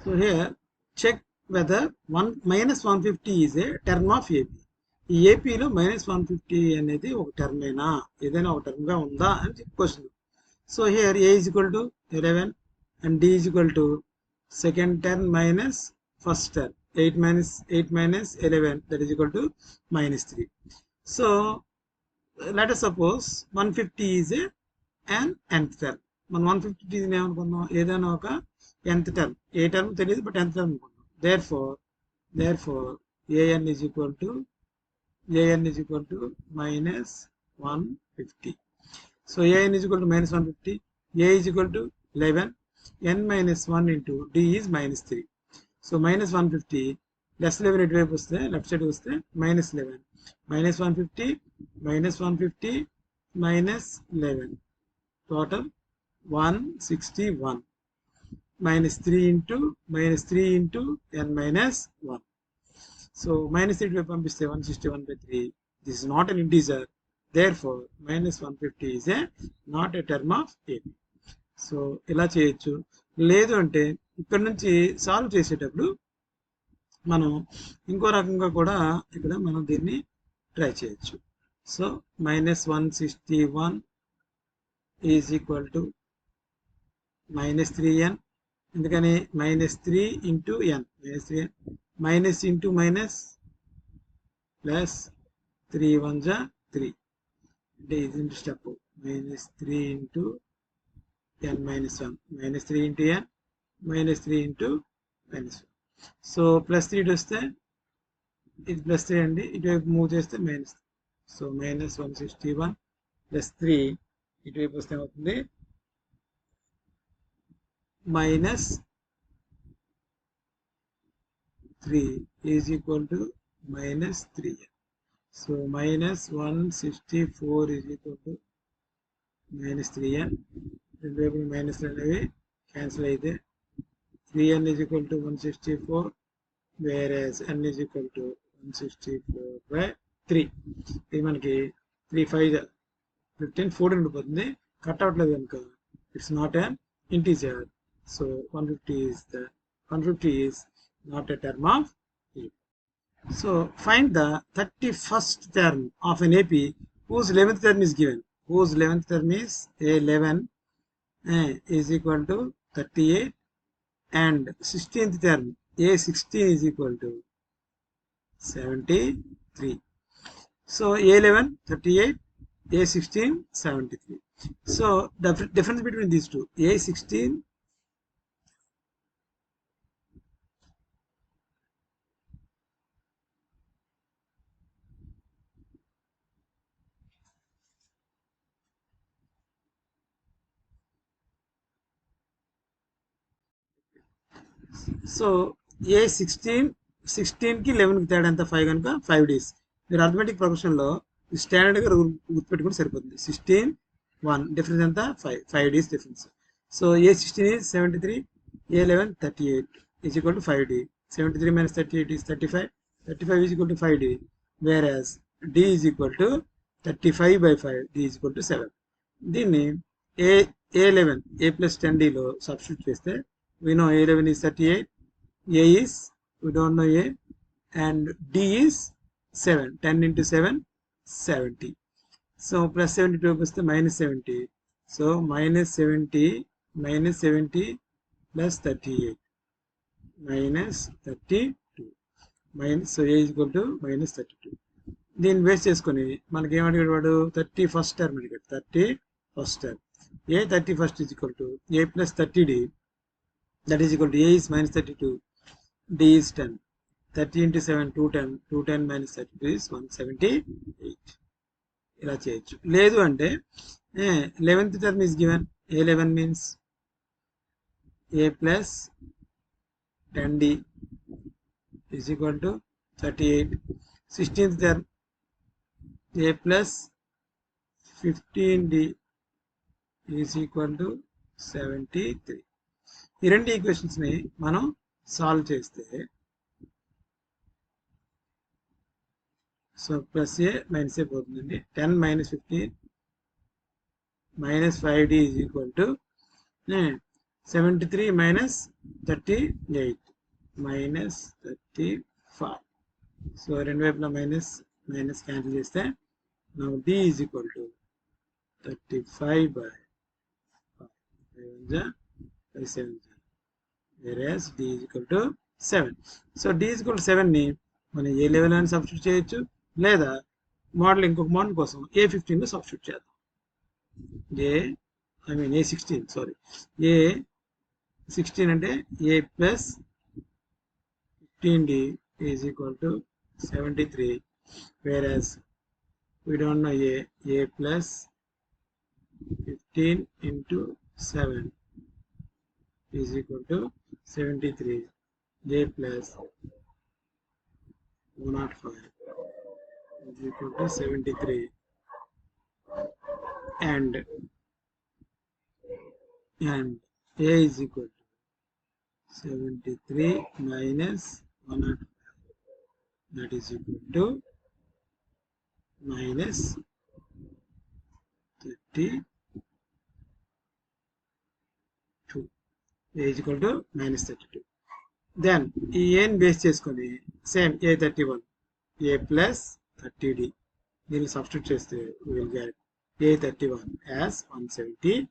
So here check whether minus 150 is a term of AP. ఈ ఏపీలో minus 150 అనేది ఒక టర్మేనా, ఏదైనా ఒక టర్మ్గా ఉందా అని question. So here A is equal to 11 and d is equal to second term minus first term. 8 minus 11, that is equal to minus 3. So let us suppose 150 is an nth term. మనం 150 ఏమనుకున్నాం, ఏదైనా ఒక nth term, ఏ term తెలియదు but nth term అనుకున్నాం. therefore an is equal to minus 150. So an is equal to minus 150, a is equal to 11, n minus 1 into d is minus 3. So minus 150 less 11 ఇటువైపు వస్తే left side వస్తే minus 11, minus 150 minus 150 minus 11, total 161, minus 3 into n minus 1. So minus 3 ఇటువైపు పంపిస్తే 161 by 3. This is not an integer. Therefore minus 150 is not a term of AP. So ఇలా చేయొచ్చు. లేదు అంటే ఇక్కడ నుంచి సాల్వ్ చేసేటప్పుడు మనం ఇంకో రకంగా కూడా ఇక్కడ మనం దీన్ని ట్రై చేయొచ్చు. So minus 161 is equal to minus 3n. ఎందుకని minus 3 into n, minus into minus plus 3 1 3 అంటే ఇది step. minus 3 into n minus 1, minus 3 into n, minus 3 into minus 1. So plus 3 వస్తే ఇది ప్లస్ 3 అండి, ఇటువైపు మూవ్ చేస్తే మైనస్ 3. సో మైనస్ 161 ప్లస్ 3 ఇటువైపు వస్తే అవుతుంది minus 3 is equal to minus 3n. So minus 164 is equal to minus 3n. రెండు వైపులు మైనస్ అనేవి క్యాన్సిల్ అయితే 3n is equal to 164, whereas n is equal to 164 by 3. ఇది మనకి 3 5 15 14 ఉండిపోతుంది, కట్ అవట్లేదు కనుక it's not an integer. So 150 is not a term of AP. So find the 31st term of an AP whose 11th term is given. Whose 11th term is A11 is equal to 38 and 16th term A16 is equal to 73. So A11 38, A16 73. So the difference between these two, A16 so A16 కి 11 కి తేడా ఎంత 5 కనుక 5 days. మీరు arithmetic ప్రొఫెషన్లో స్టాండర్డ్గా గుర్తుపెట్టుకుంటే సరిపోతుంది. 16 1 డిఫరెన్స్ ఎంత 5 days difference. So A16 is 73, A11 38 is equal to 5 day. 73 minus 38 is 35, 35 is equal to 5 day, whereas D is equal to 35 by 5, D is equal to 7. దీన్ని A11 A plus 10Dలో సబ్స్టిట్యూట్ చేస్తే we know A11 is 38, A is, we don't know A, and D is 7. 10 into 7, 70. So plus 72 plus the minus 70. So minus 70 plus 38 minus 32. So A is equal to minus 32. దీన్ని base చేసుకొని మనకి ఏమడిగాడు వాడు 31st term అడిగాడు. 31st term A 31st is equal to A plus 30D, that is equal to A is minus 32, D is 10. 30 into 7 210, 210 minus 32 is 178. ఇలా చేయొచ్చు. లేదు అంటే 11th term is given. A11 means A plus 10D is equal to 38. 16th term A plus 15D is equal to 73. ఈ రెండు equations ని మనం solve చేస్తే so plus ఏ minus ఏ పోతుందండి. 10 minus 15 minus 5D is equal to 73 minus 38 minus 35. So రెండు వైపులా minus minus cancel చేస్తే now d is equal to 35 by 7, whereas d is equal to 7. So d is equal to 7 ని మనం ఏ level అని substitute చేయొచ్చు, లేదా model ఇంకొక model కోసం A15 లో సబ్స్టిట్యూట్ చేద్దాం. A16 సారీ A16 అంటే A plus 15d is equal to 73, whereas we don't know A plus 15 into 7 is equal to 73, A plus 105 is equal to 73, and A is equal to 73 minus 105, that is equal to minus 32. A is equal to minus 32. Then ఈ ఏని base చేసుకొని same A31 A plus 30d దీన్ని substitute చేస్తే we will get A31 as 178.